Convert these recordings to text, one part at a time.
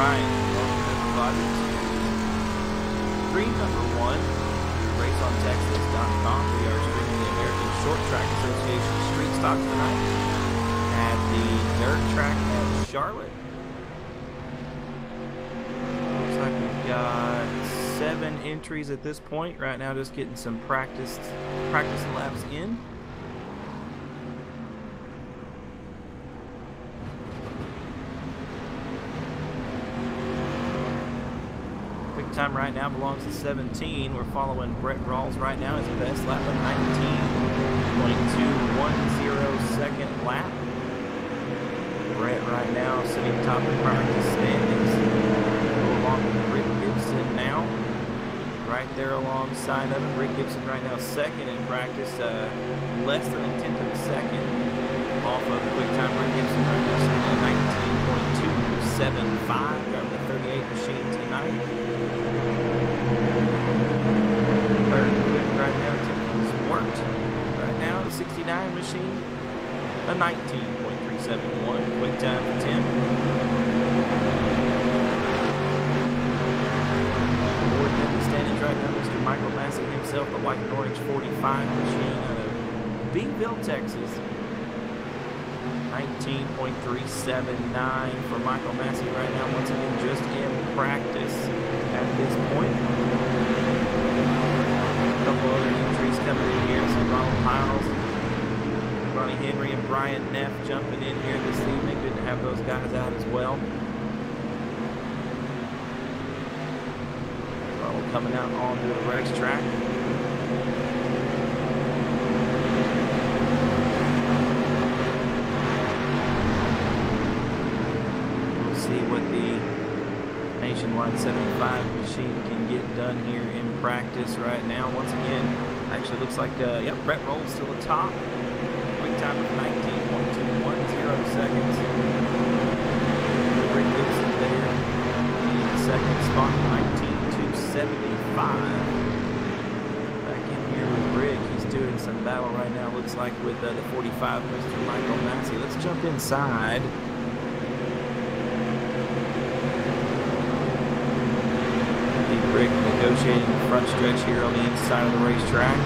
right, welcome everybody to stream number 1, raceontexas.com. We are streaming the American Short Track Association Street Stocks tonight at the dirt track at Charlotte. Looks like we've got 7 entries at this point. Right now, just getting some practice laps in. Time right now belongs to 17. We're following Brett Rawls right now. His best lap of 19.210 second lap. Brett right now sitting top of practice standings. Go along with Rick Gibson now. Right there alongside of him. Rick Gibson right now second in practice. Less than a tenth of a second off of quick time. Rick Gibson right now sitting at 19.275. Driving the 38 machine tonight. Third quick right now, Timmons worked. Right now, the 69 machine, a 19.371 quick time for Tim. Fourth in the standings right now, Mr. Michael Massey himself, the white and orange 45 machine out of Beanville, Texas. 19.379 for Michael Massey right now, once again just in practice at this point. A couple other entries coming in here. Some Ronald Piles, Ronnie Henry, and Brian Neff jumping in here this evening. Didn't have those guys out as well. Ronald coming out onto the racetrack. We'll see what the Nationwide 75 machine can get done here in practice right now. Once again, actually looks like, yep, Brett Rawls still atop. Quick time of 19.210 seconds. Rick Gibson there in the second spot, 19.275. Back in here with Rick. He's doing some battle right now, looks like, with the 45, Mr. Michael Massey. Let's jump inside. Rick negotiating the front stretch here on the inside of the racetrack.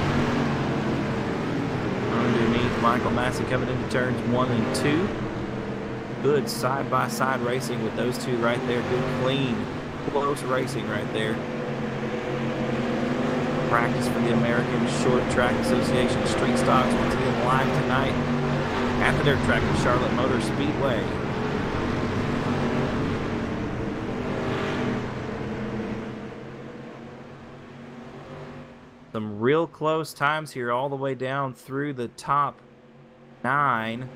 Underneath, Michael Massey coming into turns 1 and 2. Good side-by-side racing with those two right there. Good, clean, close racing right there. Practice for the American Short Track Association Street Stocks once again live tonight at the dirt track at Charlotte Motor Speedway. Some real close times here all the way down through the top 9.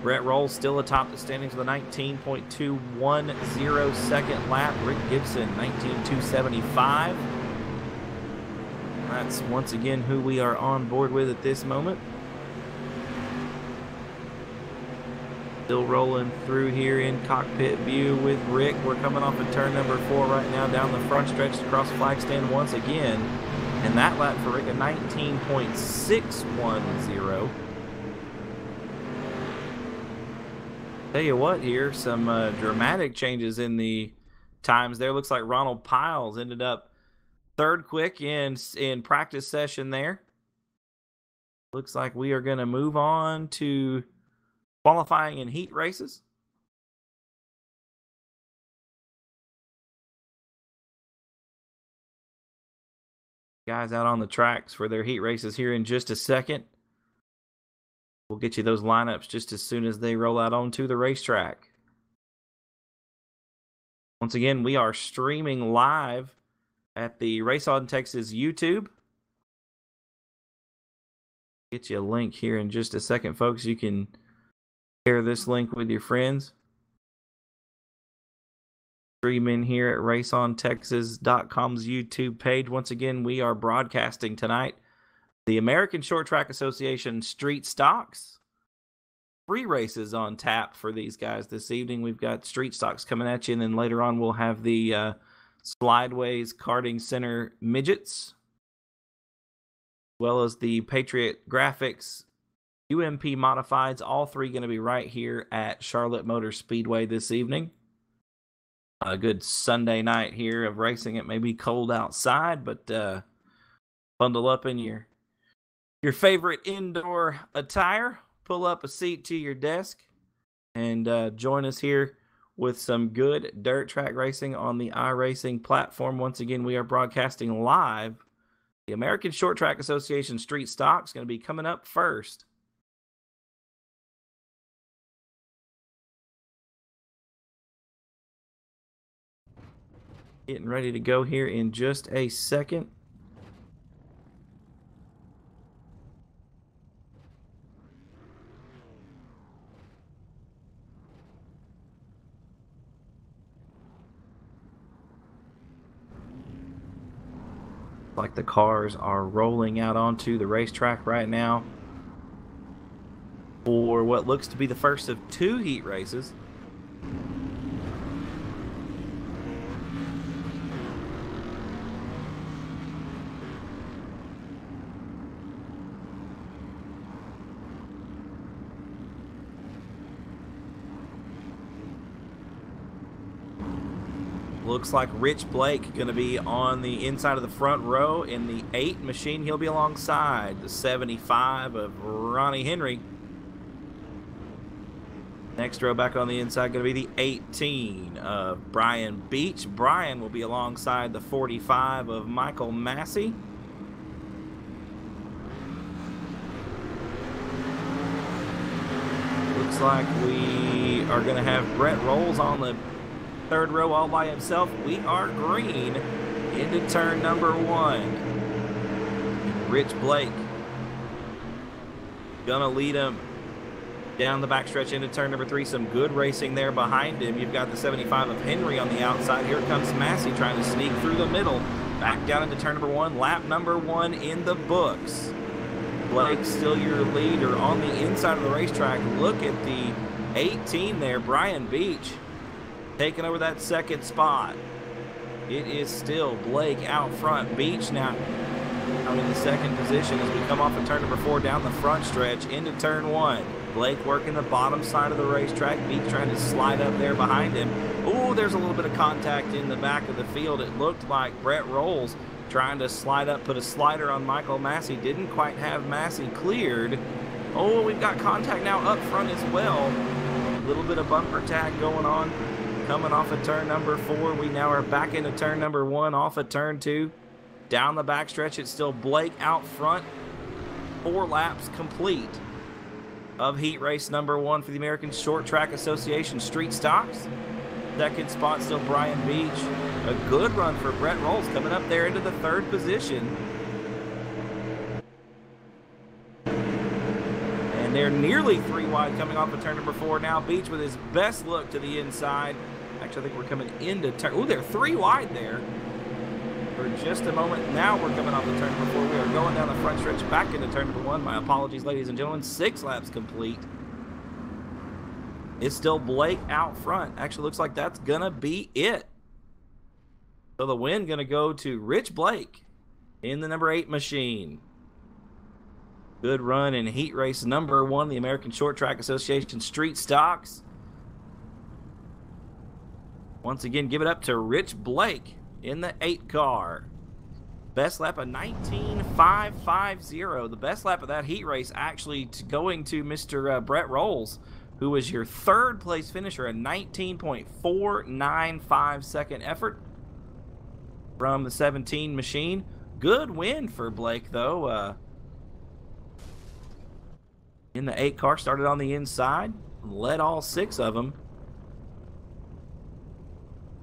Brett Rawls still atop the standings with a 19.210 second lap. Rick Gibson, 19.275. That's once again who we are on board with at this moment. Still rolling through here in cockpit view with Rick. We're coming off of turn number 4 right now down the front stretch across flag stand once again. And that lap for Rick, a 19.610. Tell you what here, some dramatic changes in the times there. Looks like Ronald Piles ended up third quick in practice session there. Looks like we are going to move on to qualifying and heat races. Guys out on the tracks for their heat races here in just a second. We'll get you those lineups just as soon as they roll out onto the racetrack. Once again, we are streaming live at the Race on Texas YouTube. Get you a link here in just a second, folks. You can share this link with your friends. Stream in here at raceontexas.com's YouTube page. Once again, we are broadcasting tonight the American Short Track Association Street Stocks. 3 races on tap for these guys this evening. We've got Street Stocks coming at you, and then later on we'll have the Slideways Karting Center Midgets, as well as the Patriot Graphics UMP Modifieds. All 3 going to be right here at Charlotte Motor Speedway this evening. A good Sunday night here of racing. It may be cold outside, but bundle up in your favorite indoor attire, pull up a seat to your desk, and join us here with some good dirt track racing on the iRacing platform. Once again, we are broadcasting live. The American Short Track Association Street Stock is going to be coming up first. Getting ready to go here in just a second. Like the cars are rolling out onto the racetrack right now for what looks to be the first of two heat races. Looks like Rich Blake going to be on the inside of the front row in the 8 machine. He'll be alongside the 75 of Ronnie Henry. Next row back on the inside going to be the 18 of Brian Beach. Brian will be alongside the 45 of Michael Massey. Looks like we are going to have Brett Rolls on the third row all by himself. We are green into turn number 1. Rich Blake gonna lead him down the backstretch into turn number 3. Some good racing there behind him. You've got the 75 of Henry on the outside. Here comes Massey trying to sneak through the middle. Back down into turn number 1. Lap number 1 in the books. Blake still your leader on the inside of the racetrack. Look at the 18 there, Brian Beach, taking over that second spot. It is still Blake out front. Beach now out in the second position as we come off of turn number 4 down the front stretch into turn 1. Blake working the bottom side of the racetrack. Beach trying to slide up there behind him. Oh, there's a little bit of contact in the back of the field. It looked like Brett Rolls trying to slide up, put a slider on Michael Massey. Didn't quite have Massey cleared. Oh, we've got contact now up front as well. A little bit of bumper tag going on. Coming off of turn number 4, we now are back into turn number 1, off of turn 2. Down the backstretch, it's still Blake out front. 4 laps complete of heat race number 1 for the American Short Track Association Street Stocks. Second spot still Brian Beach. A good run for Brett Rolls coming up there into the 3rd position. And they're nearly 3 wide coming off of turn number 4 now. Beach with his best look to the inside. Actually, I think we're coming into turn. Oh, they're 3 wide there for just a moment. Now we're coming off the turn number 4. We are going down the front stretch back into turn number 1. My apologies, ladies and gentlemen. 6 laps complete. It's still Blake out front. Actually, looks like that's going to be it. So the win going to go to Rich Blake in the number 8 machine. Good run in heat race number 1, the American Short Track Association Street Stocks. Once again, give it up to Rich Blake in the 8 car. Best lap of 19.550. The best lap of that heat race actually going to Mr. Brett Rolls, who was your 3rd place finisher, a 19.495 second effort from the 17 machine. Good win for Blake, though. In the 8 car, started on the inside, led all 6 of them.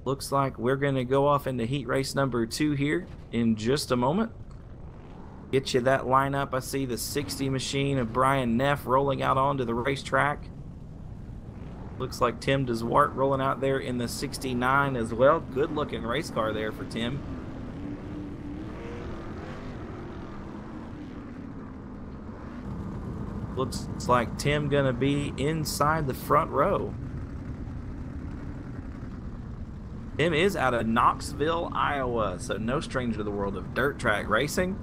Looks like we're going to go off into heat race number 2 here in just a moment. Get you that lineup. I see the 60 machine of Brian Neff rolling out onto the racetrack. Looks like Tim DeSwart rolling out there in the 69 as well. Good looking race car there for Tim. Looks like Tim gonna be inside the front row. Tim is out of Knoxville, Iowa, so no stranger to the world of dirt track racing.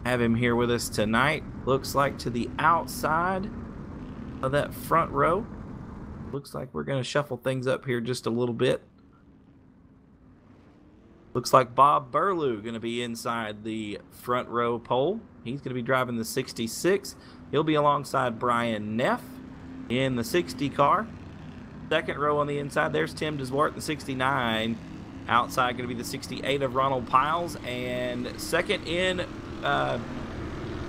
Have him here with us tonight. Looks like to the outside of that front row. Looks like we're going to shuffle things up here just a little bit. Looks like Bob Burlew going to be inside the front row pole. He's going to be driving the 66. He'll be alongside Brian Neff in the 60 car. Second row on the inside, there's Tim DeSwart in the 69. Outside going to be the 68 of Ronald Piles. And second in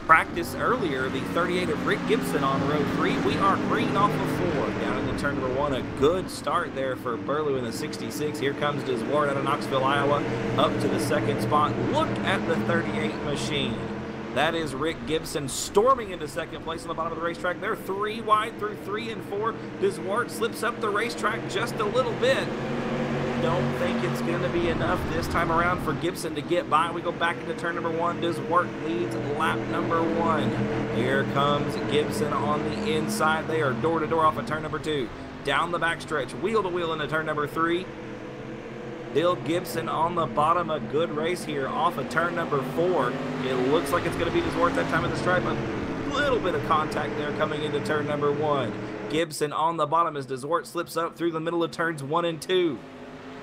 practice earlier, the 38 of Rick Gibson on row 3. We are green off of 4. Down into turn number 1, a good start there for Burlew in the 66. Here comes DeSwart out of Knoxville, Iowa, up to the second spot. Look at the 38 machine. That is Rick Gibson storming into second place on the bottom of the racetrack. They're 3 wide through 3 and 4. DeSwart slips up the racetrack just a little bit. Don't think it's going to be enough this time around for Gibson to get by. We go back into turn number 1. DeSwart leads lap number 1. Here comes Gibson on the inside. They are door to door off of turn number 2. Down the backstretch, wheel to wheel into turn number 3. Bill Gibson on the bottom. A good race here off of turn number 4. It looks like it's going to be DeSwart that time at the stripe. A little bit of contact there coming into turn number 1. Gibson on the bottom as DeSwart slips up through the middle of turns 1 and 2.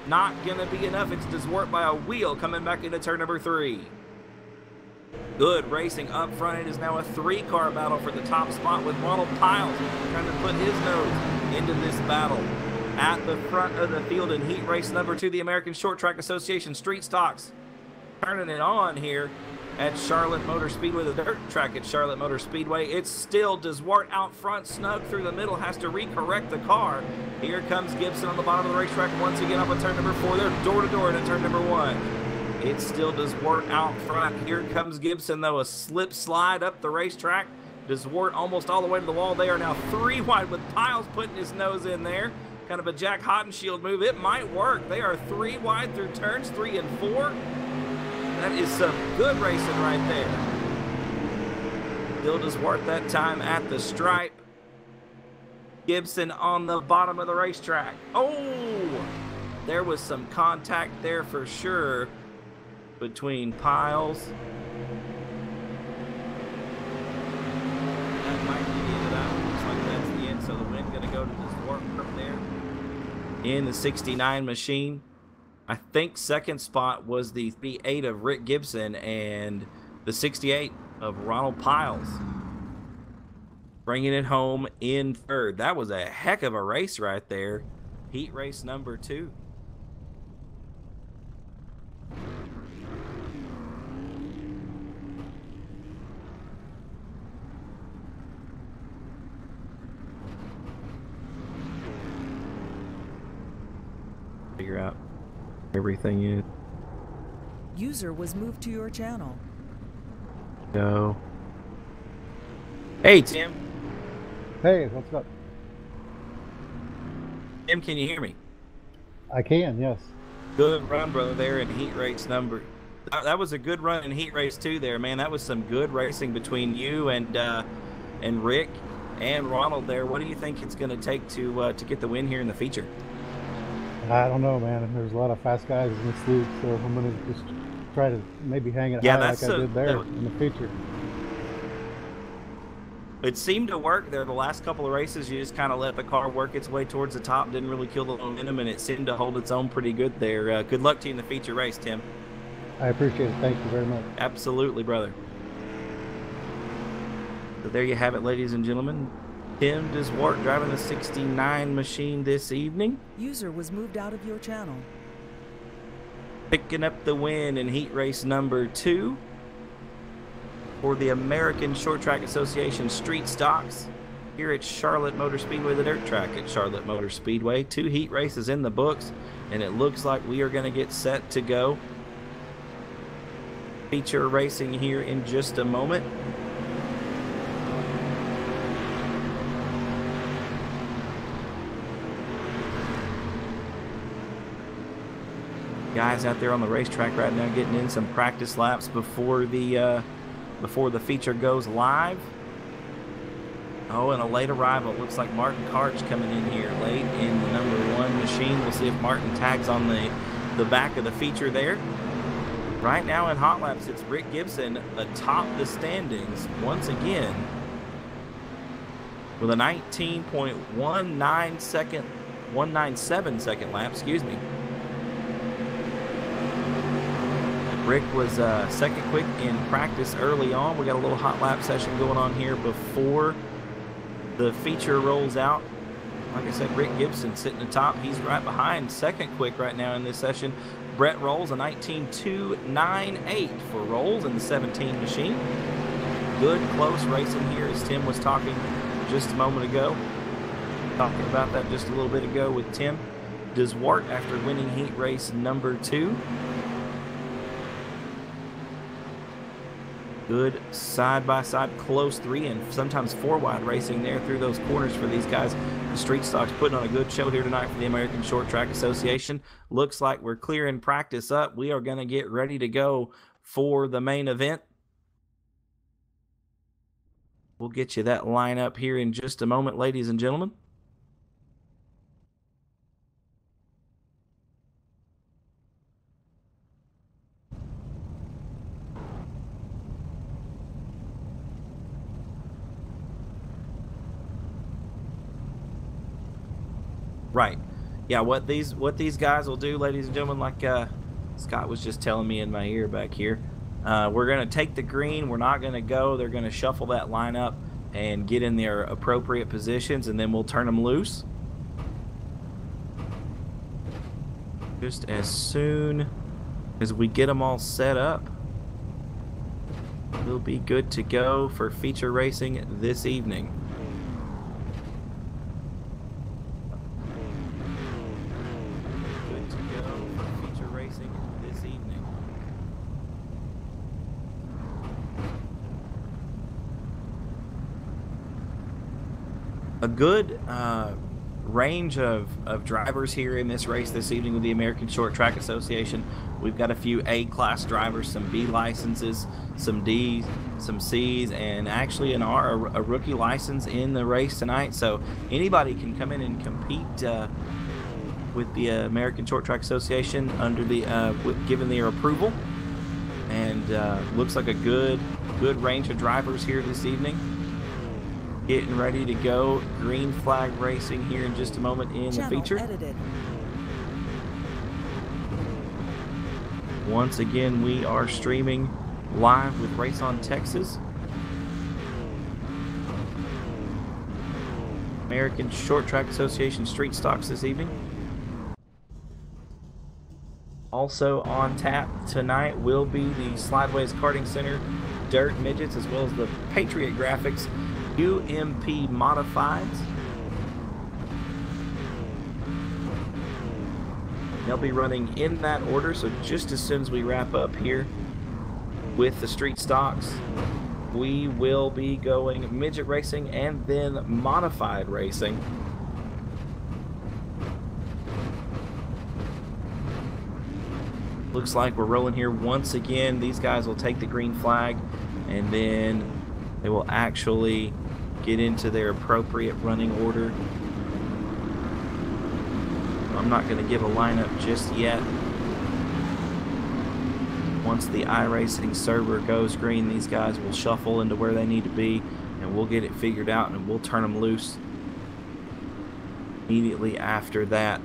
Not going to be enough. It's DeSwart by a wheel coming back into turn number 3. Good racing up front. It is now a 3-car battle for the top spot with Ronald Piles trying to put his nose into this battle. At the front of the field in heat race number 2, the American Short Track Association Street Stocks turning it on here at Charlotte Motor Speedway, the dirt track at Charlotte Motor Speedway. It's still DeSwart out front, snug through the middle, has to recorrect the car. Here comes Gibson on the bottom of the racetrack once again up on turn number 4. They're door to door into turn number 1. It's still DeSwart out front. Here comes Gibson, though, a slip slide up the racetrack. DeSwart almost all the way to the wall. They are now 3 wide with Piles putting his nose in there. Kind of a Jack Hottenshield move. It might work. They are 3 wide through turns 3 and 4. That is some good racing right there. Bill DeSwart that time at the stripe. Gibson on the bottom of the racetrack. Oh, there was some contact there for sure between Piles. That might be the end of that one. Looks like that's the end, so the win going to go to DeSwart up there in the 69 machine. I think second spot was the 38 of Rick Gibson and the 68 of Ronald Piles. Bringing it home in third. That was a heck of a race right there. Heat race number 2. Figure out everything is. User was moved to your channel. Go. Hey, Tim. Hey, what's up? Tim, can you hear me? I can, yes. Good run, brother, there in heat race number. That was a good run in heat race 2 there, man. That was some good racing between you and Rick and Ronald there. What do you think it's going to take to get the win here in the feature? I don't know, man. There's a lot of fast guys in this league, so I'm going to just try to maybe hang it high like I did there in the feature. It seemed to work there the last couple of races. You just kind of let the car work its way towards the top, didn't really kill the momentum, and it seemed to hold its own pretty good there. Good luck to you in the feature race, Tim. I appreciate it. Thank you very much. Absolutely, brother. So there you have it, ladies and gentlemen. Tim DeSwart driving the 69 machine this evening. User was moved out of your channel. Picking up the win in heat race number 2 for the American Short Track Association Street Stocks here at Charlotte Motor Speedway, the dirt track at Charlotte Motor Speedway. 2 heat races in the books, and it looks like we are going to get set to go. Feature racing here in just a moment. Guys out there on the racetrack right now getting in some practice laps before the feature goes live. Oh, and a late arrival. Looks like Martin Karch coming in here late in the number 1 machine. We'll see if Martin tags on the back of the feature there. Right now in hot laps, it's Rick Gibson atop the standings once again. with a 197 second lap, excuse me. Rick was second quick in practice early on. We got a little hot lap session going on here before the feature rolls out. Like I said, Rick Gibson sitting atop. He's right behind second quick right now in this session. Brett Rolls, a 19.298 for Rolls in the 17 machine. Good close racing here, as Tim was talking just a moment ago. Talking about that just a little bit ago with Tim DeSwart after winning heat race number 2. Good side-by-side close 3 and sometimes 4-wide racing there through those corners for these guys. The Street Stocks putting on a good show here tonight for the American Short Track Association. Looks like we're clearing practice up. We are going to get ready to go for the main event. We'll get you that lineup here in just a moment, ladies and gentlemen. Right. Yeah, what these guys will do, ladies and gentlemen, like Scott was just telling me in my ear back here, we're going to take the green. We're not going to go. They're going to shuffle that lineup and get in their appropriate positions, and then we'll turn them loose. Just as soon as we get them all set up, we'll be good to go for feature racing this evening. A good range of drivers here in this race this evening with the American Short Track Association. We've got a few A-class drivers, some B licenses, some D's, some C's, and actually a rookie license in the race tonight. So anybody can come in and compete with the American Short Track Association under the given their approval. And looks like a good range of drivers here this evening. Getting ready to go. Green flag racing here in just a moment in the feature. Edited. Once again, we are streaming live with Race on Texas. American Short Track Association Street Stocks this evening. Also on tap tonight will be the Slideways Karting Center Dirt Midgets, as well as the Patriot Graphics UMP Modifieds. They'll be running in that order, so just as soon as we wrap up here with the Street Stocks, we will be going midget racing and then modified racing. Looks like we're rolling here once again. These guys will take the green flag, and then they will actually get into their appropriate running order. I'm not going to give a lineup just yet. Once the iRacing server goes green, these guys will shuffle into where they need to be, and we'll get it figured out, and we'll turn them loose immediately after that.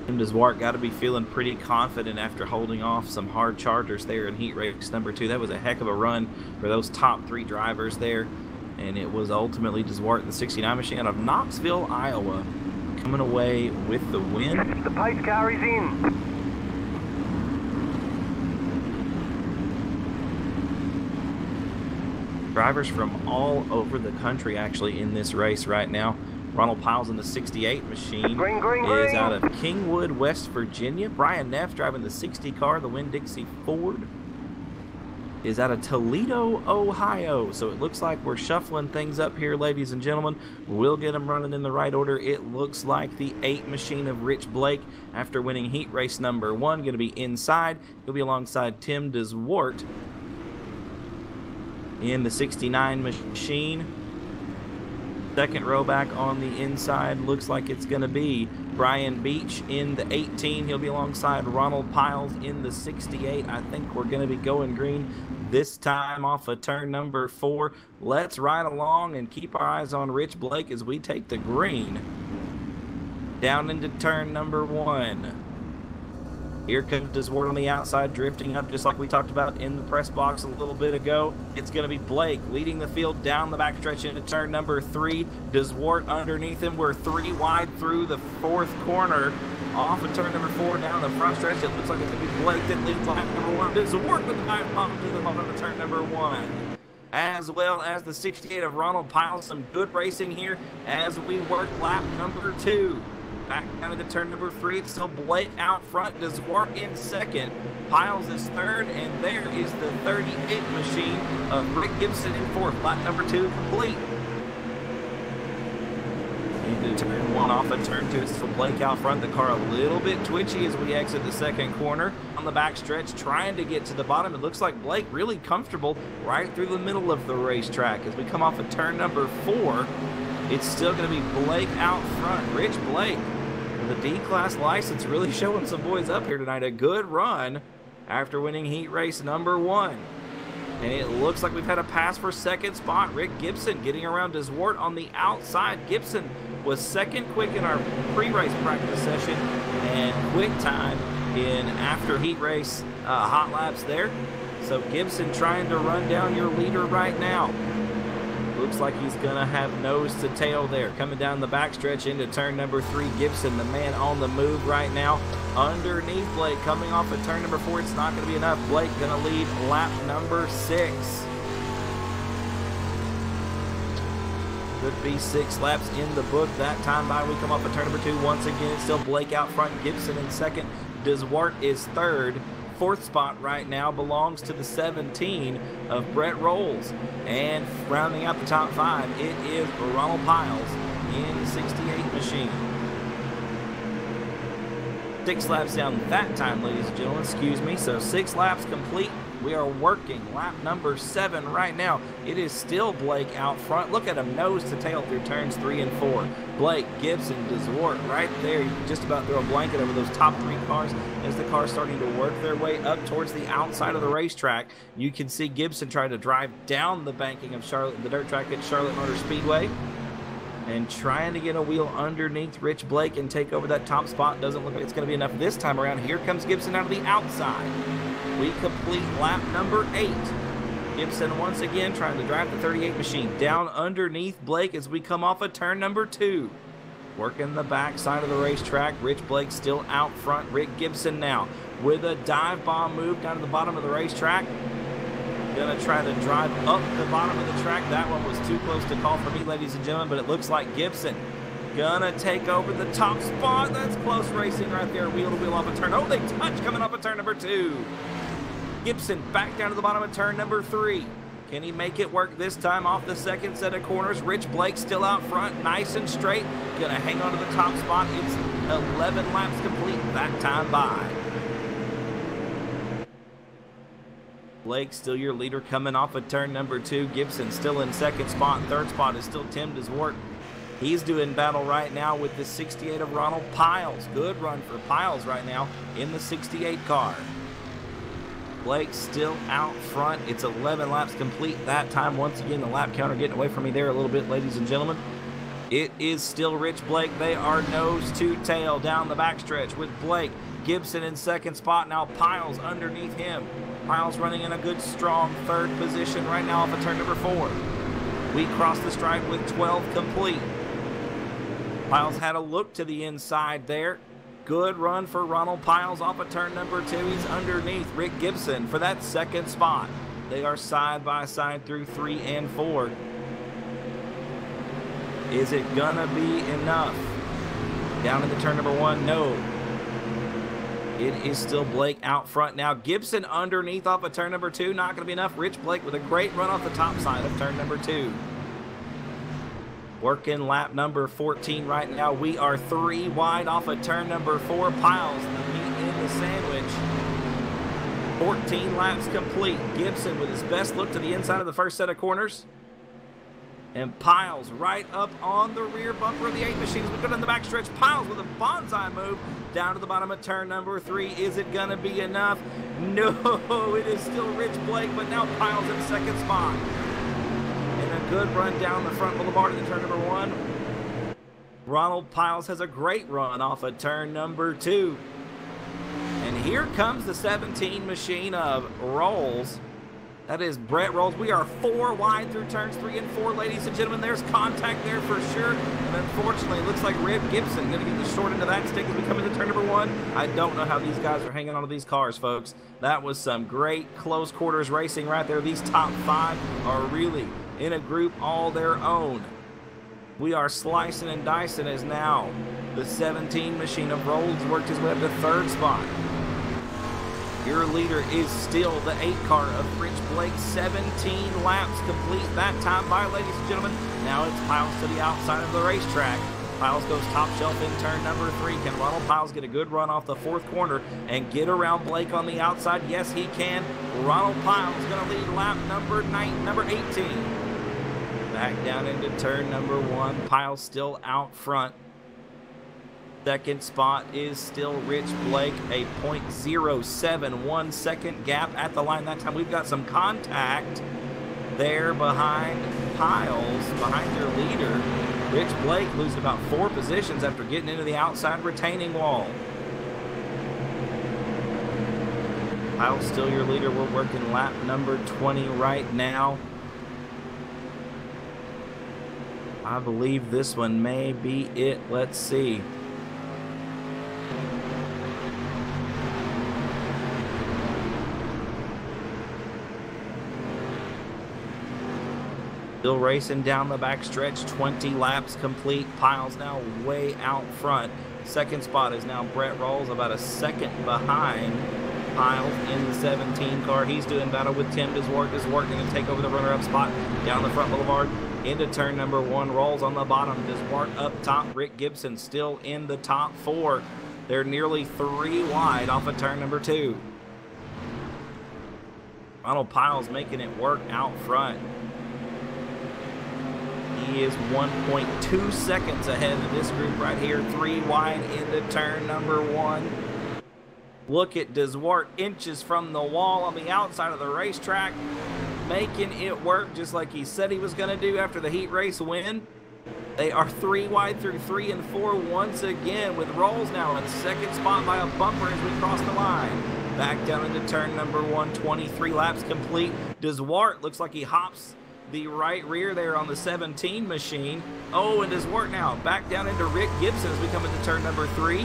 Tim DeSwart got to be feeling pretty confident after holding off some hard chargers there in heat race number 2. That was a heck of a run for those top 3 drivers there, and it was ultimately DeSwart in the 69 machine out of Knoxville, Iowa, coming away with the win. The pace car is in. Drivers from all over the country actually in this race right now. Ronald Piles in the 68 machine is out of Kingwood, West Virginia. Brian Neff driving the 60 car, the Winn-Dixie Ford, is out of Toledo, Ohio. So it looks like we're shuffling things up here, ladies and gentlemen. We'll get them running in the right order. It looks like the 8 machine of Rich Blake, after winning heat race number 1, going to be inside. He'll be alongside Tim DeSwart in the 69 machine. Second row back on the inside looks like it's going to be Brian Beach in the 18. He'll be alongside Ronald Piles in the 68. I think we're going to be going green this time off of turn number 4. Let's ride along and keep our eyes on Rich Blake as we take the green down into turn number 1. Here comes Deswart on the outside, drifting up just like we talked about in the press box a little bit ago. It's going to be Blake leading the field down the backstretch into turn number 3. Deswart underneath him. We're 3 wide through the 4th corner. Off of turn number 4 down the front stretch. It looks like it's going to be Blake that leads lap number 1. Deswart with the dive bomb to the bottom of turn number 1. As well as the 68 of Ronald Piles. Some good racing here as we work lap number 2. Back down into turn number 3. It's still Blake out front. Deswart in second. Piles is third. And there is the 38 machine of Rick Gibson in 4th. Lap number 2 complete. Into turn 1 off of turn 2. It's still Blake out front. The car a little bit twitchy as we exit the 2nd corner. On the back stretch, trying to get to the bottom. It looks like Blake really comfortable right through the middle of the racetrack. As we come off of turn number 4, it's still going to be Blake out front. Rich Blake, the D-Class license, really showing some boys up here tonight. A good run after winning heat race number 1. And it looks like we've had a pass for 2nd spot. Rick Gibson getting around Deswart on the outside. Gibson was 2nd quick in our pre-race practice session and quick time in after heat race hot laps there. So Gibson trying to run down your leader right now. Looks like he's going to have nose to tail there. Coming down the backstretch into turn number 3. Gibson, the man on the move right now. Underneath Blake, coming off of turn number 4. It's not going to be enough. Blake going to lead lap number 6. Could be 6 laps in the book that time by. We come off of turn number 2. Once again, it's still Blake out front. Gibson in second. Deswart is third. 4th spot right now belongs to the 17 of Brett Rolls. And rounding out the top 5, it is Ronald Piles in the 68 machine. 6 laps down that time, ladies and gentlemen. Excuse me. So 6 laps complete. We are working lap number 7 right now. It is still Blake out front. Look at him nose to tail through turns 3 and 4. Blake, Gibson, Deswart right there. You can just about throw a blanket over those top 3 cars as the car's starting to work their way up towards the outside of the racetrack. You can see Gibson trying to drive down the banking of Charlotte, the dirt track at Charlotte Motor Speedway, and trying to get a wheel underneath Rich Blake and take over that top spot. Doesn't look like it's going to be enough this time around. Here comes Gibson out of the outside. We complete lap number 8. Gibson once again trying to drive the 38 machine down underneath Blake as we come off of turn number 2. Working the back side of the racetrack. Rich Blake still out front. Rick Gibson now with a dive bomb move down to the bottom of the racetrack. Gonna try to drive up the bottom of the track. That one was too close to call for me, ladies and gentlemen, but it looks like Gibson gonna take over the top spot. That's close racing right there. Wheel to wheel off a turn. Oh, they touch coming up at turn number 2. Gibson back down to the bottom of turn number 3. Can he make it work this time off the 2nd set of corners? Rich Blake still out front, nice and straight. Gonna hang on to the top spot. It's 11 laps complete that time by. Blake still your leader coming off of turn number 2. Gibson still in 2nd spot. 3rd spot is still Tim Deswart. He's doing battle right now with the 68 of Ronald Piles. Good run for Piles right now in the 68 car. Blake still out front. It's 11 laps complete that time. Once again, the lap counter getting away from me there a little bit, ladies and gentlemen. It is still Rich Blake. They are nose to tail down the backstretch with Blake. Gibson in 2nd spot. Now Piles underneath him. Piles running in a good, strong 3rd position right now off of turn number 4. We cross the stripe with 12 complete. Piles had a look to the inside there. Good run for Ronald Piles off of turn number 2. He's underneath Rick Gibson for that 2nd spot. They are side by side through 3 and 4. Is it gonna be enough? Down into turn number 1, no. It is still Blake out front now. Gibson underneath off of turn number 2. Not gonna be enough. Rich Blake with a great run off the top side of turn number 2. Working lap number 14 right now. We are 3 wide off of turn number 4. Piles, the meat in the sandwich. 14 laps complete. Gibson with his best look to the inside of the 1st set of corners. And Piles right up on the rear bumper of the 8 machine as we go down the backstretch. Piles with a bonsai move down to the bottom of turn number 3. Is it going to be enough? No, it is still Rich Blake, but now Piles in second spot. And a good run down the front boulevard into turn number 1. Ronald Piles has a great run off of turn number 2. And here comes the 17 machine of Rolls. That is Brett Rolls. We are 4 wide through turns 3 and 4, ladies and gentlemen. There's contact there for sure. And unfortunately, it looks like Rip Gibson going to get the short end of that stick as we come into turn number 1. I don't know how these guys are hanging on to these cars, folks. That was some great close quarters racing right there. These top 5 are really in a group all their own. We are slicing and dicing as now the 17 machine of Rolls worked his way up to 3rd spot. Your leader is still the 8 car of Rich Blake. 17 laps complete that time by, ladies and gentlemen. Now it's Piles to the outside of the racetrack. Piles goes top shelf in turn number 3. Can Ronald Piles get a good run off the 4th corner and get around Blake on the outside? Yes, he can. Ronald Piles is going to lead lap number 18. Back down into turn number 1. Piles still out front. 2nd spot is still Rich Blake, a 0.071 second gap at the line that time. We've got some contact there behind Piles, behind their leader. Rich Blake losing about 4 positions after getting into the outside retaining wall. Piles still your leader. We're working lap number 20 right now. I believe this one may be it. Let's see. Still racing down the backstretch, 20 laps complete. Piles now way out front. 2nd spot is now Brett Rolls, about a second behind Piles in the 17 car. He's doing battle with Tim Deswart. Deswart going to take over the runner-up spot down the front boulevard into turn number 1. Rolls on the bottom. Deswart up top. Rick Gibson still in the top 4. They're nearly 3 wide off of turn number 2. Ronald Piles making it work out front. He is 1.2 seconds ahead of this group right here. 3 wide into turn number 1. Look at Deswart, inches from the wall on the outside of the racetrack, making it work just like he said he was going to do after the heat race win. They are 3 wide through 3 and 4 once again, with Rolls now in 2nd spot by a bumper as we cross the line. Back down into turn number 1, 23 laps complete. Deswart looks like he hops the right rear there on the 17 machine. Oh, and Deswart now back down into Rick Gibson as we come into turn number 3.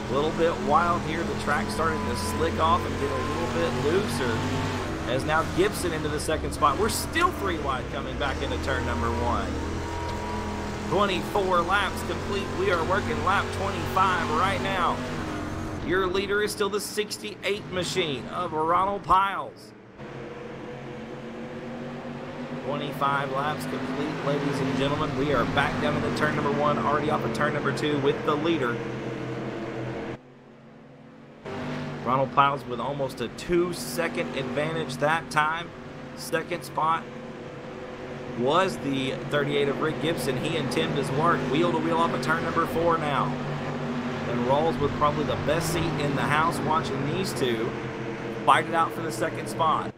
A little bit wild here. The track starting to slick off and get a little bit looser as now Gibson into the 2nd spot. We're still 3 wide coming back into turn number 1. 24 laps complete. We are working lap 25 right now. Your leader is still the 68 machine of Ronald Piles. 25 laps complete, ladies and gentlemen. We are back down into turn number 1, already off of turn number 2 with the leader. Ronald Piles with almost a 2-second advantage that time. 2nd spot was the 38 of Rick Gibson. He and Tim Deswart wheel to wheel off of turn number 4 now. And Rolls with probably the best seat in the house watching these two fight it out for the 2nd spot.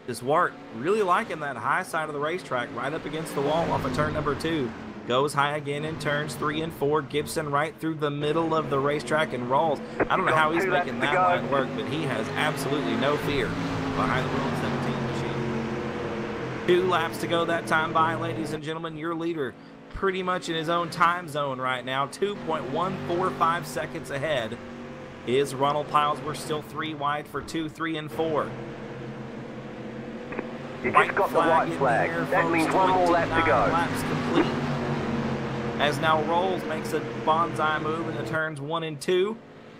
Deswart really liking that high side of the racetrack right up against the wall off of turn number 2. Goes high again in turns 3 and 4. Gibson right through the middle of the racetrack and Rolls. I don't know how he's making that line work, but he has absolutely no fear behind the wheel of 17 machine. 2 laps to go that time by, ladies and gentlemen. Your leader pretty much in his own time zone right now. 2.145 seconds ahead is Ronald Piles. We're still 3 wide for 2, 3, and 4. You just got the white flag. That means 1 more lap to go. Laps complete. As now Rolls makes a bonsai move into turns 1 and 2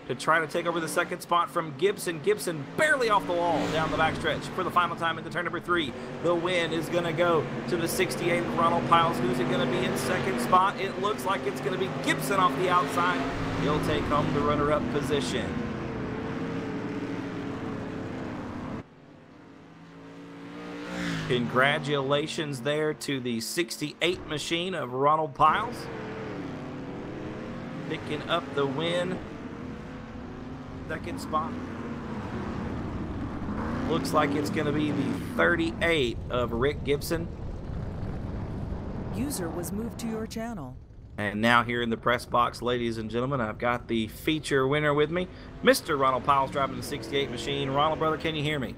to try to take over the 2nd spot from Gibson. Gibson barely off the wall down the backstretch for the final time into turn number 3. The win is going to go to the 68 of Ronald Piles. Who's it going to be in 2nd spot? It looks like it's going to be Gibson off the outside. He'll take home the runner-up position. Congratulations there to the 68 machine of Ronald Piles. Picking up the win. Second spot. Looks like it's going to be the 38 of Rick Gibson. User was moved to your channel. And now here in the press box, ladies and gentlemen, I've got the feature winner with me, Mr. Ronald Piles, driving the 68 machine. Ronald, brother, can you hear me?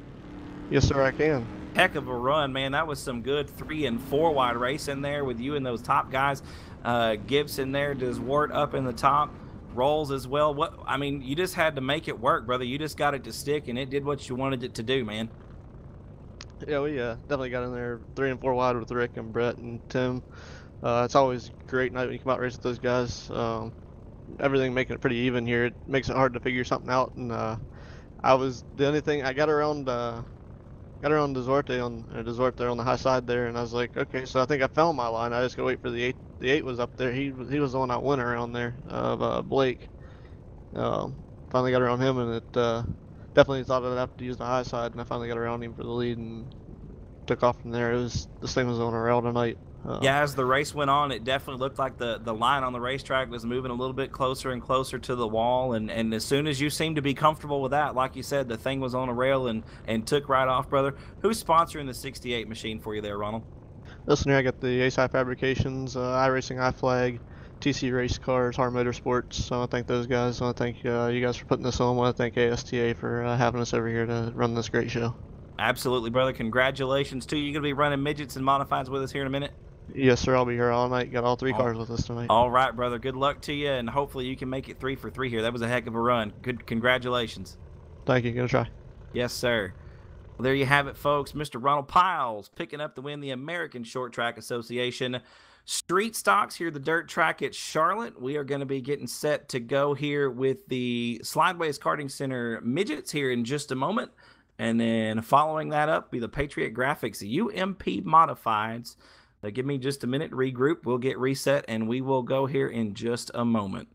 Yes, sir, I can. Heck of a run, man. That was some good 3 and 4 wide race in there with you and those top guys. Gibson there, Deswart up in the top, Rolls as well. What I mean, you just had to make it work, brother. You just got it to stick, and it did what you wanted it to do, man. Yeah, we definitely got in there 3 and 4 wide with Rick and Brett and Tim. It's always a great night when you come out race with those guys. Everything making it pretty even here. It makes it hard to figure something out. And I was the only thing I got around Desort there on the high side there, and I was like, okay, so I think I found my line. I just gotta wait for the 8. The 8 was up there. He was the one I went around there of Blake. Finally got around him, and it definitely thought I'd have to use the high side, and I finally got around him for the lead and took off from there. This thing was on a rail tonight. Yeah, as the race went on, it definitely looked like the line on the racetrack was moving a little bit closer and closer to the wall, and as soon as you seemed to be comfortable with that, like you said, the thing was on a rail and took right off, brother. Who's sponsoring the 68 machine for you there, Ronald? Listen here, I got the ASTA Fabrications, iRacing, iFlag, TC Race Cars, Hard Motorsports. So I want to thank those guys. I want to thank you guys for putting this on. I want to thank ASTA for having us over here to run this great show. Absolutely, brother. Congratulations to you. You're going to be running midgets and modifieds with us here in a minute? Yes, sir. I'll be here all night. Got all 3 cars with us tonight. All right, brother. Good luck to you, and hopefully you can make it 3 for 3 here. That was a heck of a run. Good. Congratulations. Thank you. Gonna try. Yes, sir. Well, there you have it, folks. Mr. Ronald Piles picking up the win, the American Short Track Association Street Stocks here, the dirt track at Charlotte. We are going to be getting set to go here with the Slideways Karting Center midgets here in just a moment. And then following that up be the Patriot Graphics UMP Modifieds. Give me just a minute, regroup. We'll get reset, and we will go here in just a moment.